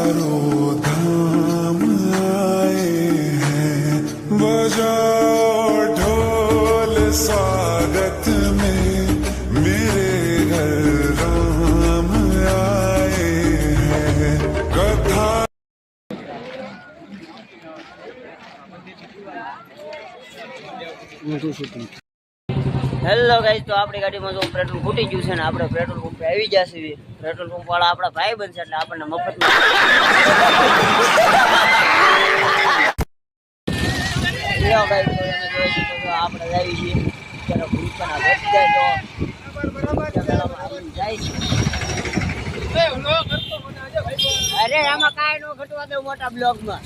चारों धाम आए हैं, बजाओ ढोल स्वागत में, मेरे घर राम आए हैं। कथा હેલો ગાઈસ, તો આપણી ગાડીમાં જો પેટ્રોલ ફૂટી ગયું છે ને આપણે પેટ્રોલ પંપે આવી જશે. પેટ્રોલ પંપ વાળા આપણા ભાઈ બનશે એટલે આપણને મફતમાં આપણે આવી છીએ અરે આમાં કાંઈ ન ઘટવા દે મોટા બ્લોકમાં.